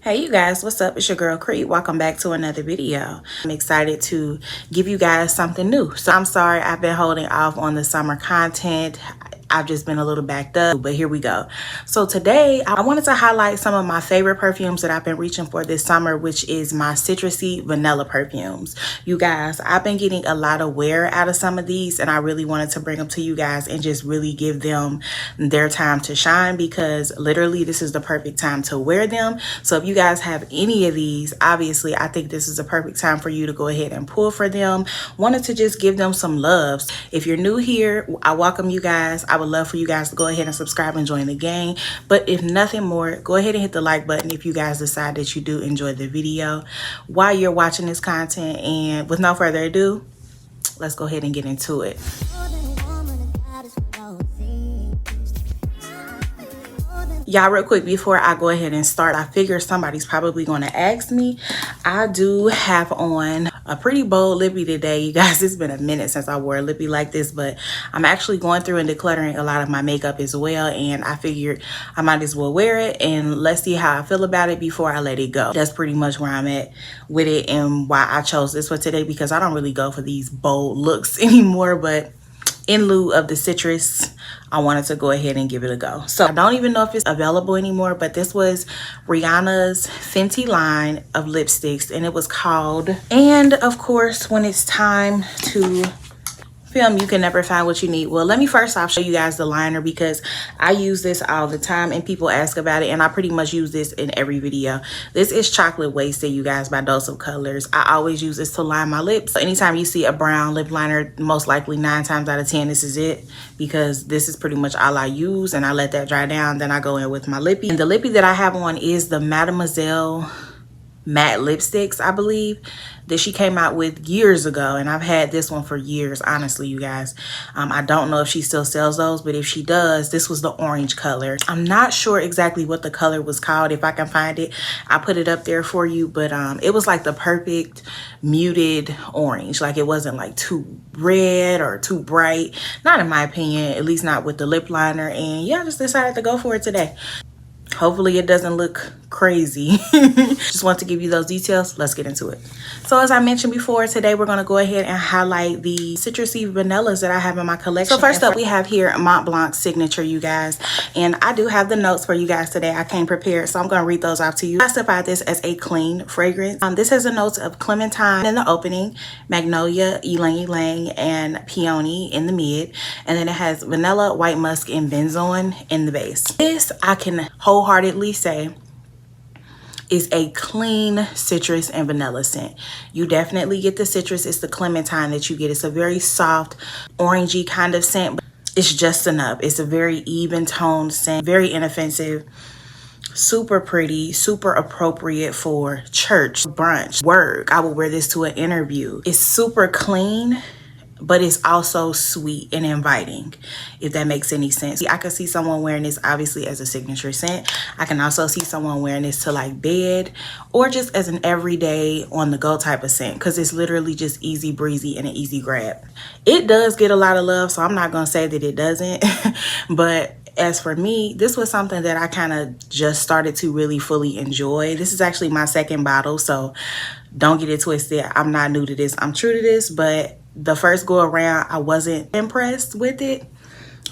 Hey you guys, what's up? It's your girl Cree. Welcome back to another video. I'm excited to give you guys something new. So I'm sorry I've been holding off on the summer content. I've just been a little backed up, but here we go. So today I wanted to highlight some of my favorite perfumes that I've been reaching for this summer, which is my citrusy vanilla perfumes. You guys, I've been getting a lot of wear out of some of these, and I really wanted to bring them to you guys and just really give them their time to shine, because literally this is the perfect time to wear them. So if you guys have any of these, obviously I think this is a perfect time for you to go ahead and pull for them. Wanted to just give them some love. If you're new here, I welcome you guys. I would love for you guys to go ahead and subscribe and join the gang. But if nothing more, go ahead and hit the like button if you guys decide that you do enjoy the video while you're watching this content. And with no further ado, let's go ahead and get into it. Y'all, real quick before I go ahead and start, I figure somebody's probably going to ask me. I do have on a pretty bold lippy today. You guys, it's been a minute since I wore a lippy like this, but I'm actually going through and decluttering a lot of my makeup as well, and I figured I might as well wear it and let's see how I feel about it before I let it go. That's pretty much where I'm at with it and why I chose this for today, because I don't really go for these bold looks anymore, but in lieu of the citrus, I wanted to go ahead and give it a go. So I don't even know if it's available anymore, but this was Rihanna's Fenty line of lipsticks, and it was called. And of course, when it's time to film, you can never find what you need. Well, let me first off show you guys the liner, because I use this all the time and people ask about it, and I pretty much use this in every video. This is Chocolate Wasted, you guys, by Dose of Colors. I always use this to line my lips. So anytime you see a brown lip liner, most likely 9 times out of 10 this is it, because this is pretty much all I use, and I let that dry down, then I go in with my lippy. And the lippy that I have on is the Mademoiselle matte lipsticks, I believe, that she came out with years ago, and I've had this one for years, honestly, you guys. I don't know if she still sells those, but if she does, this was the orange color. I'm not sure exactly what the color was called. If I can find it, I'll put it up there for you, but it was like the perfect muted orange. Like, it wasn't like too red or too bright, not in my opinion, at least not with the lip liner. And yeah, I just decided to go for it today. Hopefully it doesn't look crazy. Just want to give you those details. Let's get into it. So as I mentioned before, today we're going to go ahead and highlight the citrusy vanillas that I have in my collection. So first up, we have here Mont Blanc Signature, you guys. And I do have the notes for you guys today. I came prepared, so I'm going to read those off to you. I classify this as a clean fragrance. This has the notes of clementine in the opening, magnolia, ylang ylang, and peony in the mid. And then it has vanilla, white musk, and benzoin in the base. This, I can wholeheartedly say, is a clean citrus and vanilla scent. You definitely get the citrus. It's the clementine that you get. It's a very soft, orangey kind of scent, but it's just enough. It's a very even toned scent, very inoffensive, super pretty, super appropriate for church, brunch, work. I would wear this to an interview. It's super clean, but it's also sweet and inviting, if that makes any sense. I could see someone wearing this obviously as a signature scent. I can also see someone wearing this to like bed, or just as an everyday on the go type of scent, because it's literally just easy breezy and an easy grab. It does get a lot of love, so I'm not gonna say that it doesn't. But as for me, this was something that I kind of just started to really fully enjoy. This is actually my second bottle, so don't get it twisted. I'm not new to this. I'm true to this, but the first go around, I wasn't impressed with it,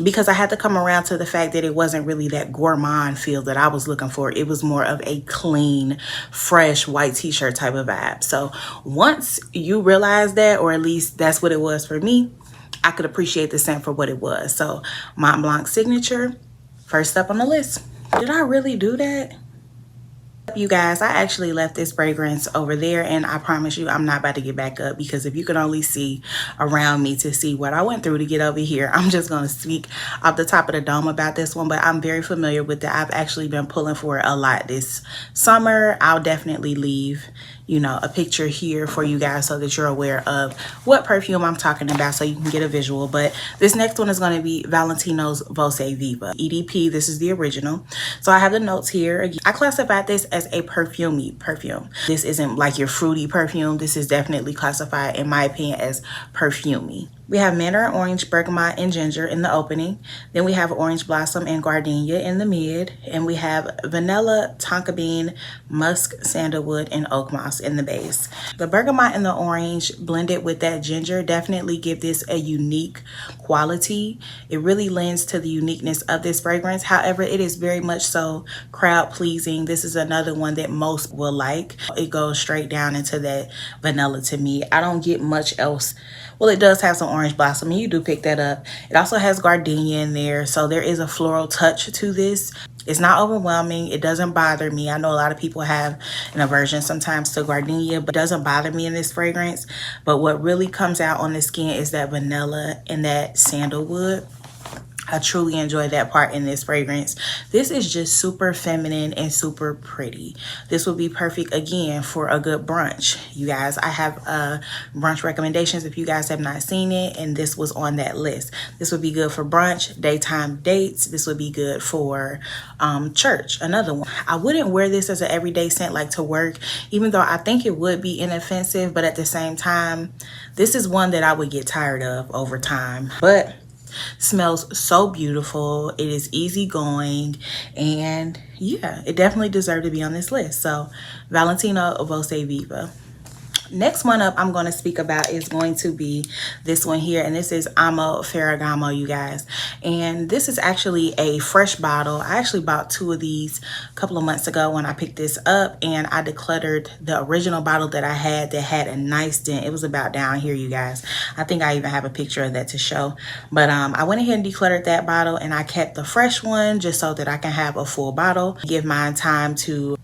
because I had to come around to the fact that it wasn't really that gourmand feel that I was looking for. It was more of a clean, fresh white t-shirt type of vibe. So once you realize that, or at least that's what it was for me, I could appreciate the scent for what it was. So Mont Blanc Signature, first up on the list. Did I really do that? You guys, I actually left this fragrance over there, and I promise you I'm not about to get back up, because if you could only see around me to see what I went through to get over here, I'm just going to speak off the top of the dome about this one. But I'm very familiar with it. I've actually been pulling for it a lot this summer. I'll definitely leave, you know, a picture here for you guys so that you're aware of what perfume I'm talking about, so you can get a visual. But this next one is going to be Valentino's Voce Viva EDP. This is the original. So I have the notes here. I classified this as a perfumey perfume. This isn't like your fruity perfume. This is definitely classified, in my opinion, as perfumey. We have mandarin orange, bergamot, and ginger in the opening. Then we have orange blossom and gardenia in the mid. And we have vanilla, tonka bean, musk, sandalwood, and oak moss in the base. The bergamot and the orange blended with that ginger definitely give this a unique quality. It really lends to the uniqueness of this fragrance. However, it is very much so crowd pleasing. This is another one that most will like. It goes straight down into that vanilla to me. I don't get much else. Well, it does have some orange blossom, and you do pick that up. It also has gardenia in there, so there is a floral touch to this. It's not overwhelming. It doesn't bother me. I know a lot of people have an aversion sometimes to gardenia, but it doesn't bother me in this fragrance. But what really comes out on the skin is that vanilla and that sandalwood. I truly enjoy that part in this fragrance. This is just super feminine and super pretty. This would be perfect again for a good brunch. You guys, I have brunch recommendations if you guys have not seen it, and this was on that list. This would be good for brunch, daytime dates. This would be good for church, another one. I wouldn't wear this as an everyday scent like to work, even though I think it would be inoffensive, but at the same time, this is one that I would get tired of over time. But smells so beautiful. It is easygoing, and yeah, it definitely deserved to be on this list. So Valentino Voce Viva. Next one up I'm going to speak about is going to be this one here, and this is Amo Ferragamo, you guys. And this is actually a fresh bottle. I actually bought 2 of these a couple of months ago when I picked this up, and I decluttered the original bottle that I had that had a nice dent. It was about down here, you guys. I think I even have a picture of that to show. But I went ahead and decluttered that bottle, and I kept the fresh one just so that I can have a full bottle, give mine time to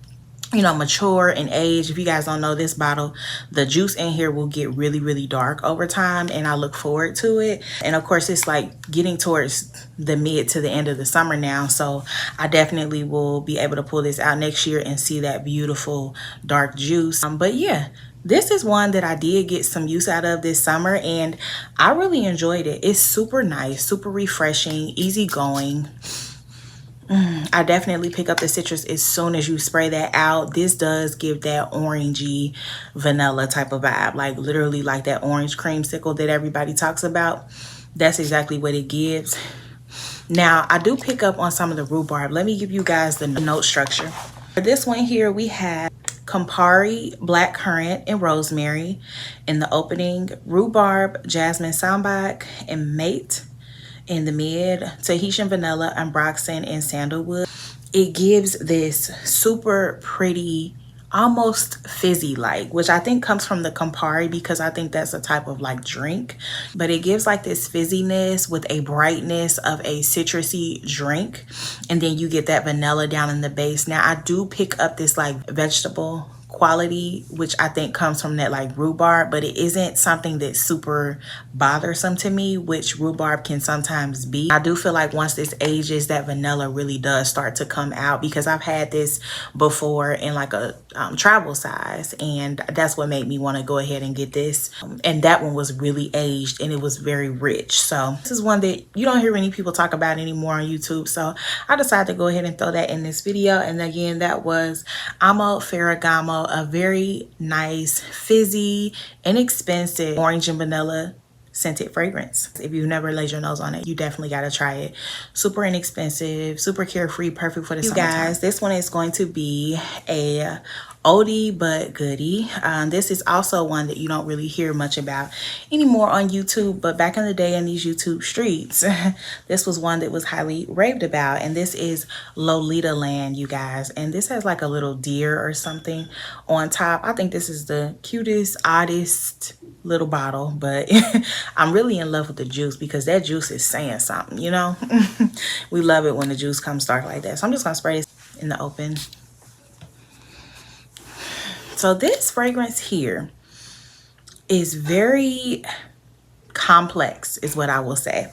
mature and age. If you guys don't know, this bottle, the juice in here will get really, really dark over time, and I look forward to it. And of course, it's like getting towards the mid to the end of the summer now, so I definitely will be able to pull this out next year and see that beautiful dark juice. But yeah, this is one that I did get some use out of this summer, and I really enjoyed it. It's super nice, super refreshing, easygoing. I definitely pick up the citrus as soon as you spray that out. This does give that orangey vanilla type of vibe, like literally like that orange creamsicle that everybody talks about. That's exactly what it gives. Now, I do pick up on some of the rhubarb. Let me give you guys the note structure. For this one here, we have Campari, blackcurrant, and rosemary in the opening, rhubarb, jasmine sambac, and mate in the mid, Tahitian vanilla, ambroxan, and sandalwood. It gives this super pretty, almost fizzy like, which I think comes from the Campari because I think that's a type of like drink, but it gives like this fizziness with a brightness of a citrusy drink, and then you get that vanilla down in the base. Now I do pick up this like vegetable quality, which I think comes from that like rhubarb, but it isn't something that's super bothersome to me, which rhubarb can sometimes be. I do feel like once this ages, that vanilla really does start to come out, because I've had this before in like a travel size, and that's what made me want to go ahead and get this. And that one was really aged, and it was very rich. So this is one that you don't hear many people talk about anymore on YouTube, so I decided to go ahead and throw that in this video. And again, that was Amo Ferragamo, a very nice, fizzy, inexpensive orange and vanilla scented fragrance. If you've never laid your nose on it, you definitely got to try it. Super inexpensive, super carefree, perfect for the summertime. You guys, this one is going to be a oldie but goodie. This is also one that you don't really hear much about anymore on YouTube, but back in the day in these YouTube streets, this was one that was highly raved about, and this is Lolita Land, you guys. And this has like a little deer or something on top. I think this is the cutest, oddest little bottle, but I'm really in love with the juice because that juice is saying something, you know. We love it when the juice comes dark like that. So I'm just gonna spray this in the open. So this fragrance here is very complex, is what I will say.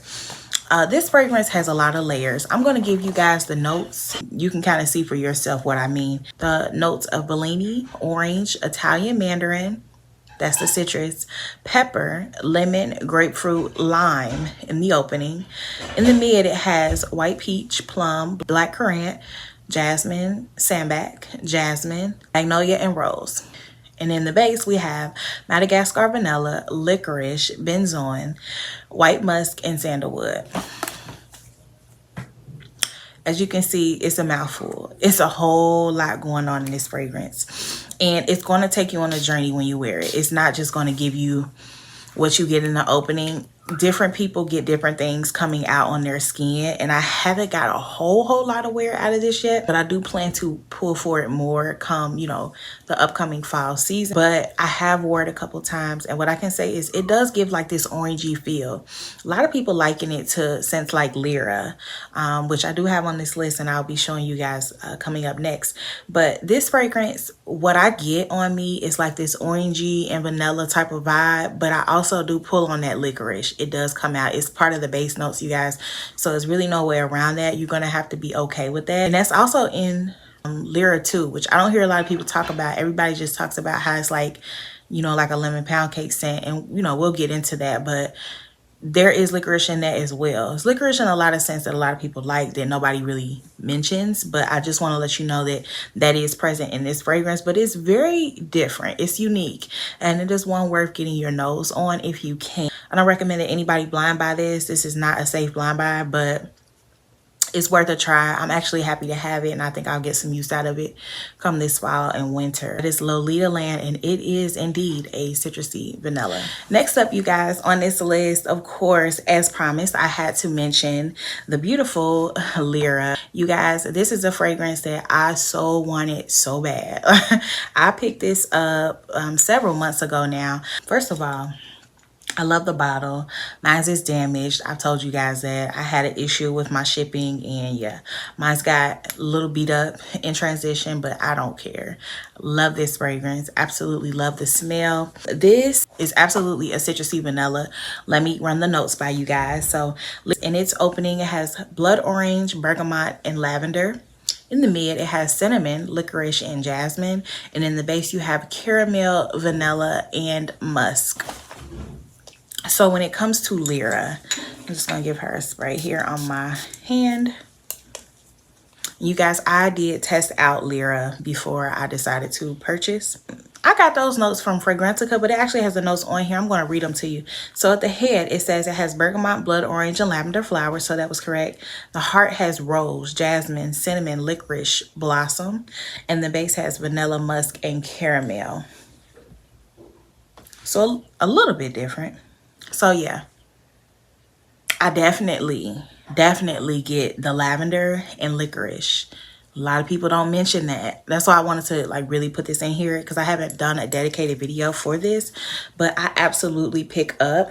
This fragrance has a lot of layers. I'm going to give you guys the notes. You can kind of see for yourself what I mean. The notes of Bellini, orange, Italian mandarin, that's the citrus, pepper, lemon, grapefruit, lime in the opening. In the mid, it has white peach, plum, blackcurrant, jasmine, sambac, jasmine, magnolia, and rose. And in the base, we have Madagascar vanilla, licorice, benzoin, white musk, and sandalwood. As you can see, it's a mouthful. It's a whole lot going on in this fragrance. And it's going to take you on a journey when you wear it. It's not just going to give you what you get in the opening. Different people get different things coming out on their skin, and I haven't got a whole lot of wear out of this yet, but I do plan to pull for it more come, you know, the upcoming fall season. But I have worn it a couple times, and what I can say is it does give like this orangey feel. A lot of people liken it to scents like Lyra, which I do have on this list, and I'll be showing you guys coming up next. But this fragrance, what I get on me is like this orangey and vanilla type of vibe, but I also do pull on that licorice. It does come out. It's part of the base notes, you guys, so there's really no way around that. You're gonna have to be okay with that. And that's also in Lyra too, which I don't hear a lot of people talk about. Everybody just talks about how it's like, you know, like a lemon pound cake scent, and you know, we'll get into that, but there is licorice in that as well. It's licorice in a lot of scents that a lot of people like that nobody really mentions, but I just want to let you know that that is present in this fragrance, but it's very different. It's unique, and it is one worth getting your nose on if you can. I don't recommend that anybody blind buy this. This is not a safe blind buy, but it's worth a try. I'm actually happy to have it, and I think I'll get some use out of it come this fall and winter. It is Lolita Land, and it is indeed a citrusy vanilla. Next up, you guys, on this list, of course, as promised, I had to mention the beautiful Lyra. You guys, this is a fragrance that I so wanted so bad. I picked this up several months ago now. First of all, I love the bottle. Mine's is damaged. I've told you guys that I had an issue with my shipping, and yeah, mine's got a little beat up in transition, but I don't care. Love this fragrance. Absolutely love the smell. This is absolutely a citrusy vanilla. Let me run the notes by you guys. So in its opening, it has blood orange, bergamot, and lavender. In the mid, it has cinnamon, licorice, and jasmine. And in the base, you have caramel, vanilla, and musk. So when it comes to Lyra, I'm just going to give her a spray here on my hand. You guys, I did test out Lyra before I decided to purchase. I got those notes from Fragrantica, but it actually has the notes on here. I'm going to read them to you. So at the head, it says it has bergamot, blood orange, and lavender flowers. So that was correct. The heart has rose, jasmine, cinnamon, licorice, blossom. And the base has vanilla, musk, and caramel. So a little bit different. So yeah, I definitely get the lavender and licorice. A lot of people don't mention that. That's why I wanted to like really put this in here, because I haven't done a dedicated video for this, but I absolutely pick up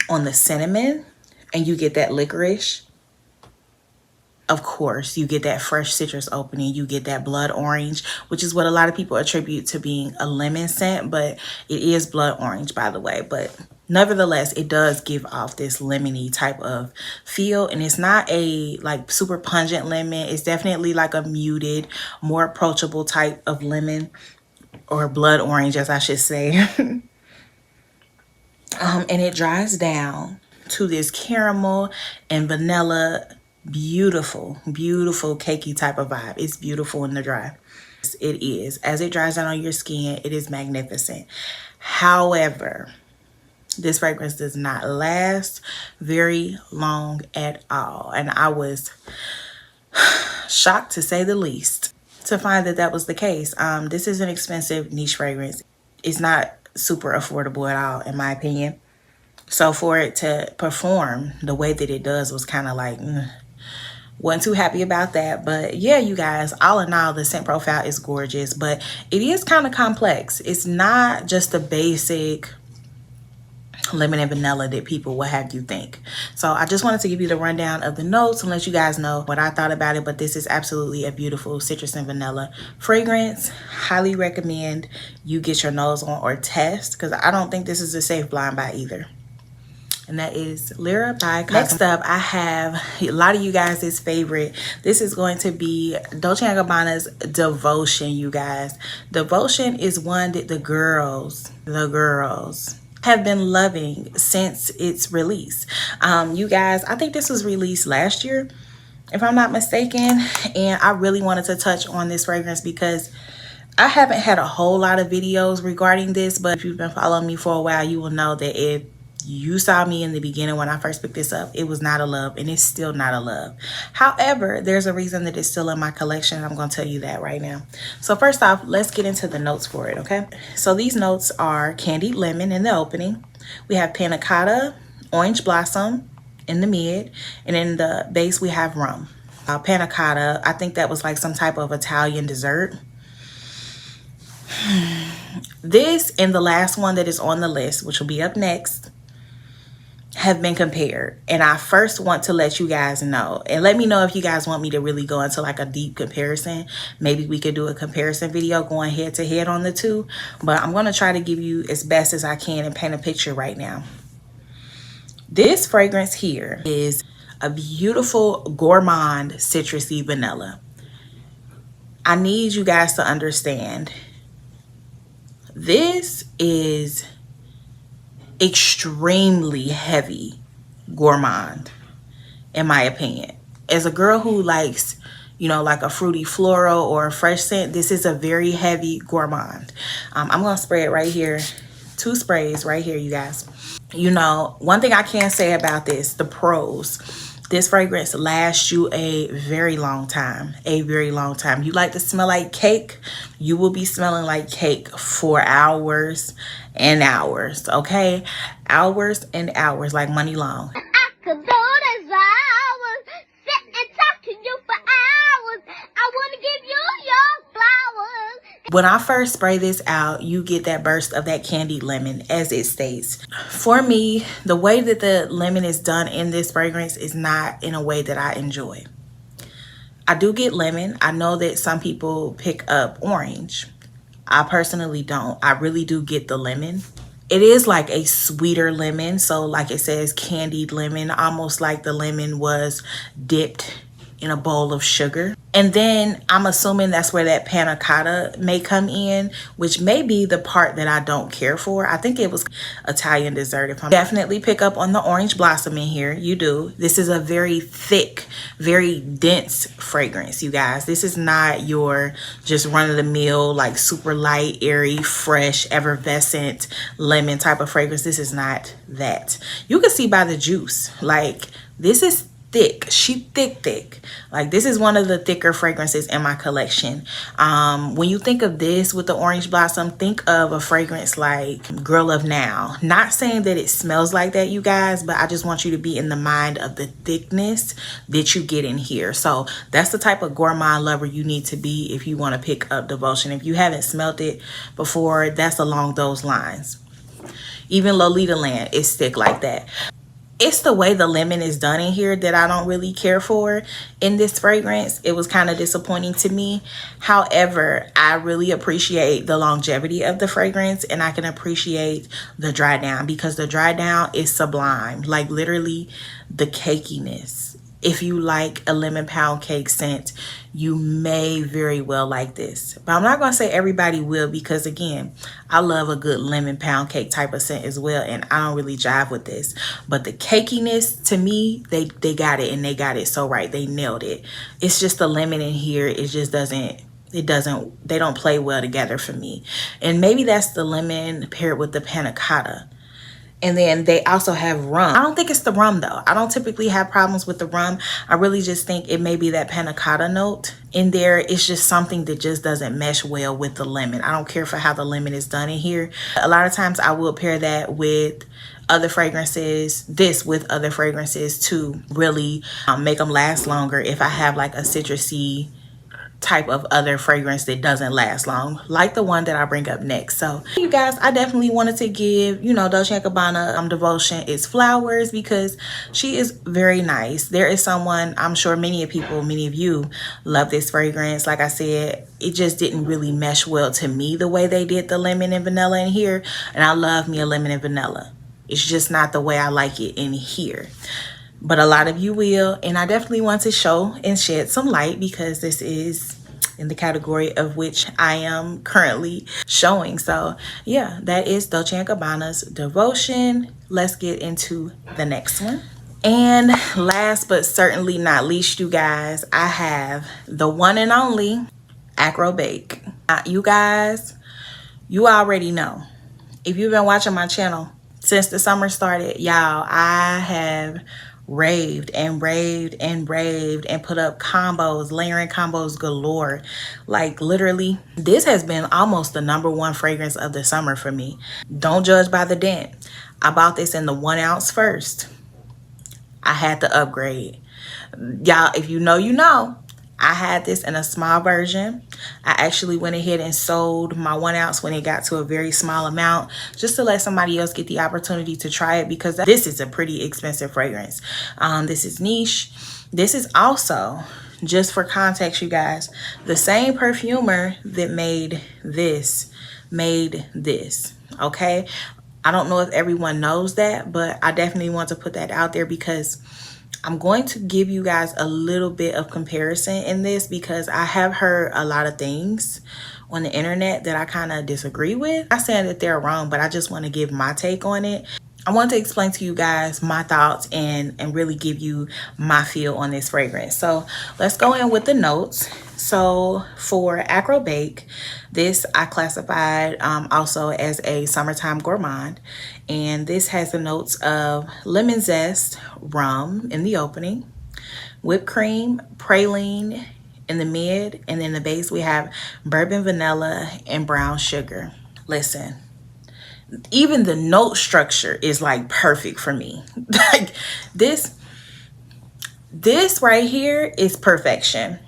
on the cinnamon, and you get that licorice. Of course, you get that fresh citrus opening. You get that blood orange, which is what a lot of people attribute to being a lemon scent, but it is blood orange, by the way. But nevertheless, it does give off this lemony type of feel, and it's not a like super pungent lemon. It's definitely like a muted, more approachable type of lemon, or blood orange, as I should say. And it dries down to this caramel and vanilla, beautiful cakey type of vibe. It's beautiful in the dry. It is. As it dries down on your skin, it is magnificent. However, this fragrance does not last very long at all, and I was shocked, to say the least, to find that that was the case. This is an expensive niche fragrance. It's not super affordable at all, in my opinion. So for it to perform the way that it does was kind of like, wasn't too happy about that. But yeah, you guys, all in all, the scent profile is gorgeous, but it is kind of complex. It's not just the basic lemon and vanilla that people will have you think. So I just wanted to give you the rundown of the notes and let you guys know what I thought about it. But this is absolutely a beautiful citrus and vanilla fragrance. Highly recommend you get your nose on or test, because I don't think this is a safe blind buy either. And that is Lyra by Cosmo. Next up, I have a lot of you guys' favorite. This is going to be Dolce & Gabbana's Devotion, you guys. Devotion is one that the girls have been loving since its release. You guys, I think this was released last year, if I'm not mistaken. And I really wanted to touch on this fragrance because I haven't had a whole lot of videos regarding this, but if you've been following me for a while, you will know that if you saw me in the beginning when I first picked this up, it was not a love, and it's still not a love. However, there's a reason that it's still in my collection. I'm going to tell you that right now. So first off, let's get into the notes for it, okay? So these notes are candied lemon in the opening. We have panna cotta, orange blossom in the mid, and in the base we have rum. Panna cotta, I think that was like some type of Italian dessert. This and the last one that is on the list, which will be up next, have been compared, and I first want to let you guys know, and let me know if you guys want me to really go into like a deep comparison. Maybe we could do a comparison video going head to head on the two, but I'm going to try to give you as best as I can and paint a picture right now. This fragrance here is a beautiful gourmand citrusy vanilla. I need you guys to understand, this is extremely heavy gourmand, in my opinion. As a girl who likes, you know, like a fruity floral or a fresh scent, this is a very heavy gourmand. I'm gonna spray it right here. 2 sprays right here, you guys. You know, one thing I can say about this, the pros, this fragrance lasts you a very long time. A very long time. You like to smell like cake, you will be smelling like cake for hours and hours, okay? Hours and hours, like money long. I could do this for hours, sit and talk to you for hours. I want to give you your flowers. When I first spray this out, you get that burst of that candied lemon, as it states. For me, the way that the lemon is done in this fragrance is not in a way that I enjoy. I do get lemon. I know that some people pick up orange. I personally don't. I really do get the lemon. It is like a sweeter lemon. So like it says, candied lemon, almost like the lemon was dipped in a bowl of sugar. And then I'm assuming that's where that panna cotta may come in, which may be the part that I don't care for. I think it was Italian dessert. If I'm definitely pick up on the orange blossom in here, you do. This is a very thick, very dense fragrance, you guys. This is not your just run-of-the-mill, like super light, airy, fresh, effervescent lemon type of fragrance. This is not that. You can see by the juice, like this is thick. She thick. Like this is one of the thicker fragrances in my collection. When you think of this with the orange blossom, think of a fragrance like Girl of Now. Not saying that it smells like that, you guys, but I just want you to be in the mind of the thickness that you get in here. So that's the type of gourmand lover you need to be if you want to pick up Devotion. If you haven't smelled it before, that's along those lines. Even Lolita Land is thick like that. It's the way the lemon is done in here that I don't really care for in this fragrance. It was kind of disappointing to me. However, I really appreciate the longevity of the fragrance, and I can appreciate the dry down, because the dry down is sublime. Like literally the cakiness. If you like a lemon pound cake scent, you may very well like this. But I'm not going to say everybody will, because again, I love a good lemon pound cake type of scent as well, and I don't really jive with this. But the cakiness, to me, they got it, and they got it so right. They nailed it. It's just the lemon in here. It just doesn't, they don't play well together for me. And maybe that's the lemon paired with the panna cotta. And then they also have rum. I don't think it's the rum though. I don't typically have problems with the rum. I really just think it may be that panna cotta note in there. It's just something that just doesn't mesh well with the lemon. I don't care for how the lemon is done in here. A lot of times I will pair that with other fragrances, with other fragrances to really make them last longer if I have like a citrusy type of other fragrance that doesn't last long, like the one that I bring up next. So you guys, I definitely wanted to give, you know, Dolce & Gabbana Devotion its flowers, because she is very nice. There is someone, I'm sure many of you love this fragrance. Like I said, it just didn't really mesh well to me the way they did the lemon and vanilla in here, and I love me a lemon and vanilla. It's just not the way I like it in here. But a lot of you will, and I definitely want to show and shed some light, because this is in the category of which I am currently showing. So yeah, that is Dolce & Gabbana's Devotion. Let's get into the next one. And last but certainly not least, you guys, I have the one and only Acro Bake. You guys, you already know. If you've been watching my channel since the summer started, y'all, I have raved and raved and raved and put up combos, layering combos galore. Like literally, this has been almost the #1 fragrance of the summer for me. Don't judge by the dent. I bought this in the 1 ounce first. I had to upgrade. Y'all, if you know, you know. I had this in a small version. I actually went ahead and sold my 1 ounce when it got to a very small amount, just to let somebody else get the opportunity to try it, because this is a pretty expensive fragrance. This is niche. This is also, just for context, you guys, the same perfumer that made this, okay? I don't know if everyone knows that, but I definitely want to put that out there because I'm going to give you guys a little bit of comparison in this, because I have heard a lot of things on the internet that I kind of disagree with. I'm not saying that they're wrong, but I just want to give my take on it. I want to explain to you guys my thoughts and really give you my feel on this fragrance. So let's go in with the notes. So for Acro Bake, this I classified also as a summertime gourmand. And this has the notes of lemon zest, rum in the opening, whipped cream, praline in the mid, and in the base we have bourbon vanilla and brown sugar. Listen, even the note structure is like perfect for me. Like this right here is perfection.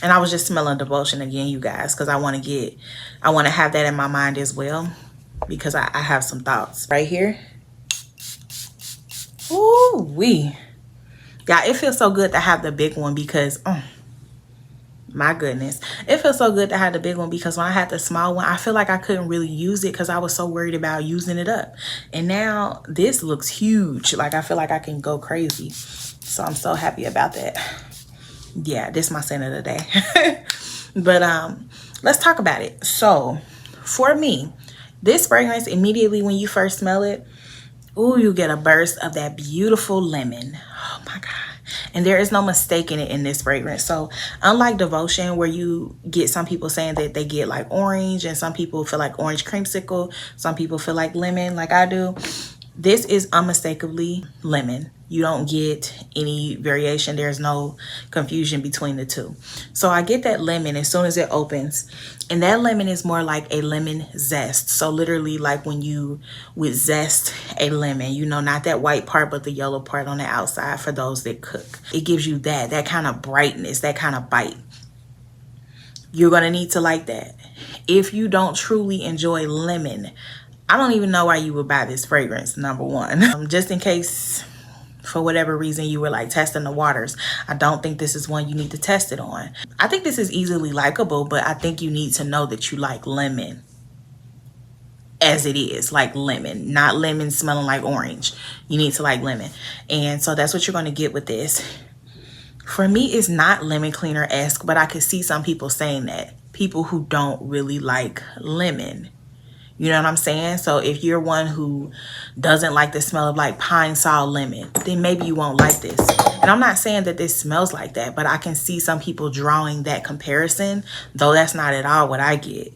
And I was just smelling devotion again, you guys, because I want to have that in my mind as well, because I have some thoughts right here. Ooh wee. Yeah, it feels so good to have the big one, because my goodness, it feels so good to have the big one, because when I had the small one, I feel like I couldn't really use it because I was so worried about using it up. And now this looks huge. Like I feel like I can go crazy. So I'm so happy about that. Yeah, this is my scent of the day. But let's talk about it. So for me, this fragrance, immediately when you first smell it, ooh, you get a burst of that beautiful lemon. Oh my God. And there is no mistaking it in this fragrance. So unlike Devotion, where you get some people saying that they get like orange, and some people feel like orange creamsicle, some people feel like lemon like I do, this is unmistakably lemon. You don't get any variation. There's no confusion between the two. So I get that lemon as soon as it opens. And that lemon is more like a lemon zest. So literally like when you would zest a lemon, you know, not that white part, but the yellow part on the outside for those that cook. It gives you that kind of brightness, that kind of bite. You're going to need to like that. If you don't truly enjoy lemon, I don't even know why you would buy this fragrance, #1. Just in case, for whatever reason, you were like testing the waters, I don't think this is one you need to test it on. I think this is easily likable, but I think you need to know that you like lemon as it is, like lemon, not lemon smelling like orange. You need to like lemon. And so that's what you're going to get with this. For me, it's not lemon cleaner-esque, but I could see some people saying that. People who don't really like lemon. You know what I'm saying? So if you're one who doesn't like the smell of like pine sol lemon, then maybe you won't like this. And I'm not saying that this smells like that, but I can see some people drawing that comparison, though that's not at all what I get.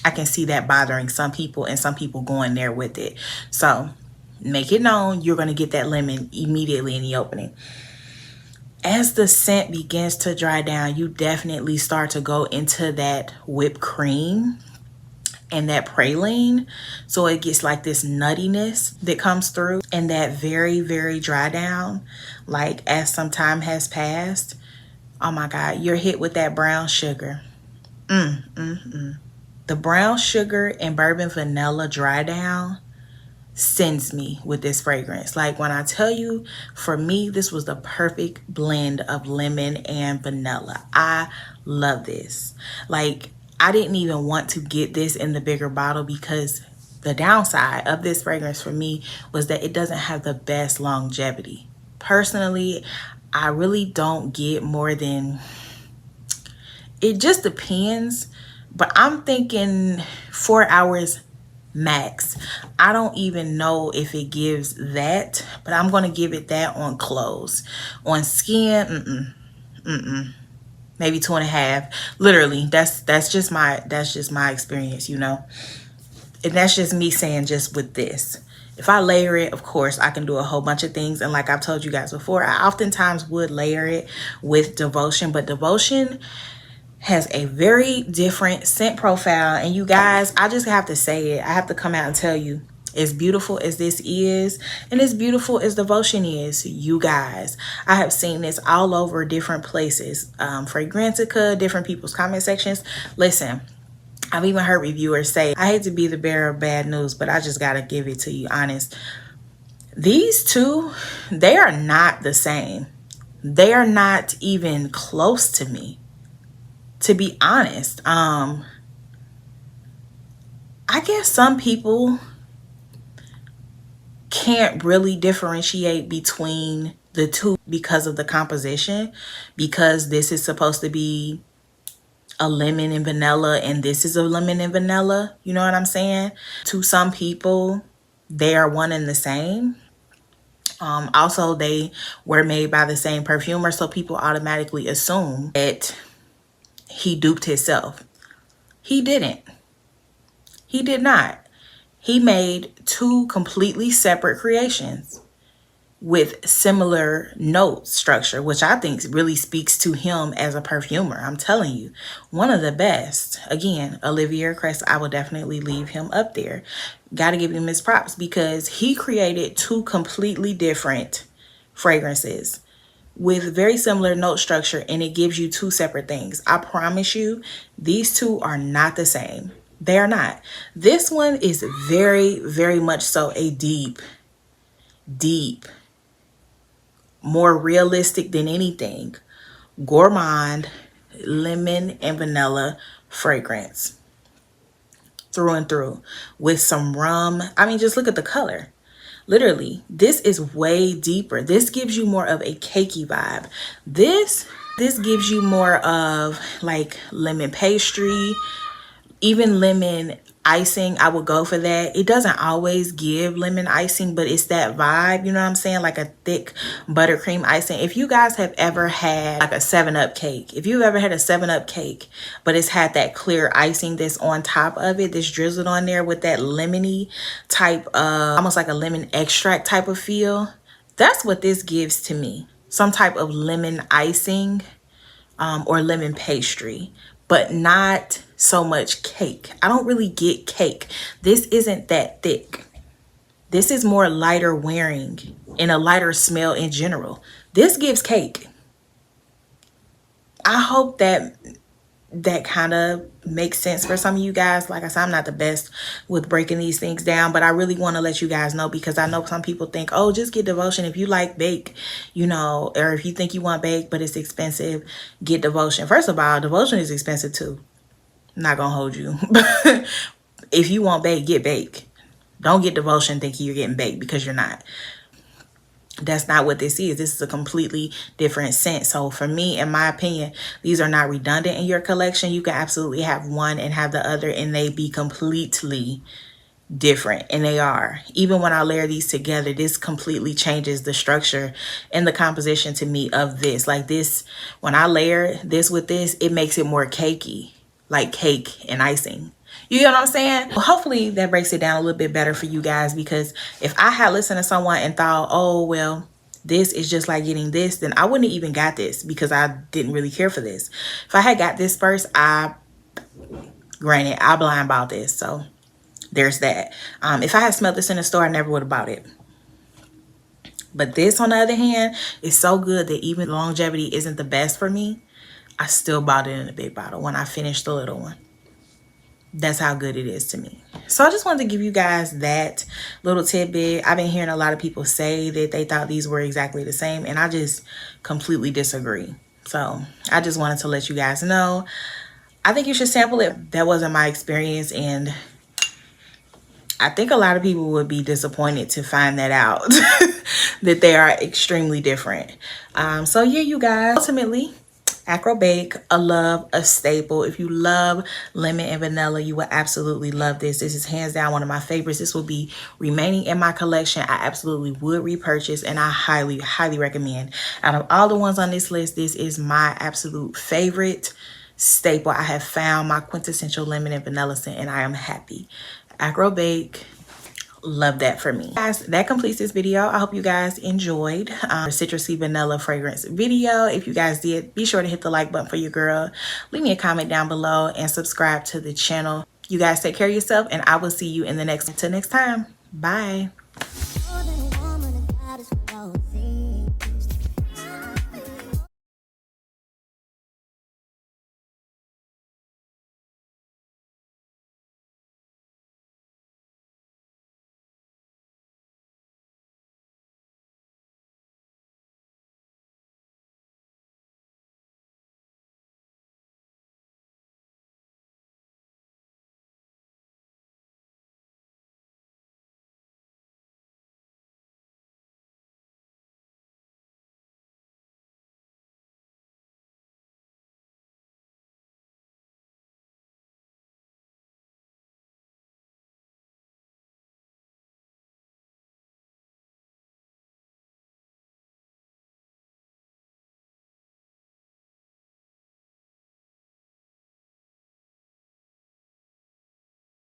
I can see that bothering some people, and some people going there with it. So make it known you're going to get that lemon immediately in the opening. As the scent begins to dry down, you definitely start to go into that whipped cream and that praline. So it gets like this nuttiness that comes through, and that very, very dry down, like as some time has passed. Oh my God, you're hit with that brown sugar. The brown sugar and bourbon vanilla dry down sends me with this fragrance. Like when I tell you, for me, this was the perfect blend of lemon and vanilla. I love this. Like I didn't even want to get this in the bigger bottle, because the downside of this fragrance for me was that it doesn't have the best longevity. Personally, I really don't get more than, it just depends, but I'm thinking 4 hours max. I don't even know if it gives that, but I'm going to give it that on clothes. On skin, maybe 2.5. Literally, that's just my experience, you know. And that's just me saying, just with this, if I layer it, of course I can do a whole bunch of things. And like I've told you guys before, I oftentimes would layer it with Devotion, but Devotion has a very different scent profile. And you guys, I just have to say it, I have to come out and tell you, as beautiful as this is, and as beautiful as Devotion is, you guys, I have seen this all over different places, Fragrantica, different people's comment sections. Listen, I've even heard reviewers say, I hate to be the bearer of bad news, but I just gotta give it to you honest. These two, they are not the same. They are not even close to me, to be honest. I guess some people can't really differentiate between the two because of the composition, because this is supposed to be a lemon and vanilla and this is a lemon and vanilla, you know what I'm saying? To some people, they are one and the same. Also, they were made by the same perfumer, so people automatically assume that he duped himself. He didn't. He did not. He made two completely separate creations with similar note structure, which I think really speaks to him as a perfumer. I'm telling you, one of the best. Again, Olivier Crest, I will definitely leave him up there. Got to give him his props because he created two completely different fragrances with very similar note structure, and it gives you two separate things. I promise you, these two are not the same. They are not. This one is very, very much so a deep, more realistic than anything, gourmand lemon and vanilla fragrance through and through with some rum. I mean, just look at the color. Literally, this is way deeper. This gives you more of a cakey vibe. This gives you more of like lemon pastry, even lemon icing. I would go for that. It doesn't always give lemon icing, but it's that vibe, you know what I'm saying? Like a thick buttercream icing. If you guys have ever had like a 7-Up cake, if you've ever had a 7-Up cake, but it's had that clear icing that's on top of it, that's drizzled on there with that lemony type of, almost like a lemon extract type of feel, that's what this gives to me. Some type of lemon icing or lemon pastry, but not so much cake. I don't really get cake. This isn't that thick. This is more lighter wearing and a lighter smell in general. This gives cake. I hope that kind of makes sense for some of you guys. Like I said, I'm not the best with breaking these things down, but I really want to let you guys know, because I know some people think, oh, just get Devotion if you like bake, you know, or if you think you want bake but it's expensive, get Devotion. First of all, Devotion is expensive too. I'm not gonna hold you. If you want bake, get bake. Don't get Devotion thinking you're getting bake, because you're not. That's not what this is. This is a completely different scent. So for me, in my opinion, these are not redundant in your collection. You can absolutely have one and have the other and they be completely different, and they are. Even when I layer these together, this completely changes the structure and the composition to me of this. Like this, when I layer this with this, it makes it more cakey, like cake and icing. You know what I'm saying? Well, hopefully that breaks it down a little bit better for you guys, because if I had listened to someone and thought, oh, well, this is just like getting this, then I wouldn't have even got this, because I didn't really care for this. If I had got this first, granted, I blind bought this, so there's that. If I had smelled this in the store, I never would have bought it. But this, on the other hand, is so good that even longevity isn't the best for me, I still bought it in a big bottle when I finished the little one. That's how good it is to me. So I just wanted to give you guys that little tidbit. I've been hearing a lot of people say that they thought these were exactly the same, and I just completely disagree. So I just wanted to let you guys know. I think you should sample it. That wasn't my experience, and I think a lot of people would be disappointed to find that out, that they are extremely different. So yeah, you guys, ultimately, Acrobake, a love, a staple. If you love lemon and vanilla, you will absolutely love this. This is hands down one of my favorites. This will be remaining in my collection. I absolutely would repurchase, and I highly, highly recommend. Out of all the ones on this list, this is my absolute favorite staple. I have found my quintessential lemon and vanilla scent, and I am happy. Acrobake, love that for me. Guys, that completes this video. I hope you guys enjoyed citrusy vanilla fragrance video. If you guys did, be sure to hit the like button for your girl. Leave me a comment down below and subscribe to the channel. You guys take care of yourself, and I will see you in the next. Until next time, bye.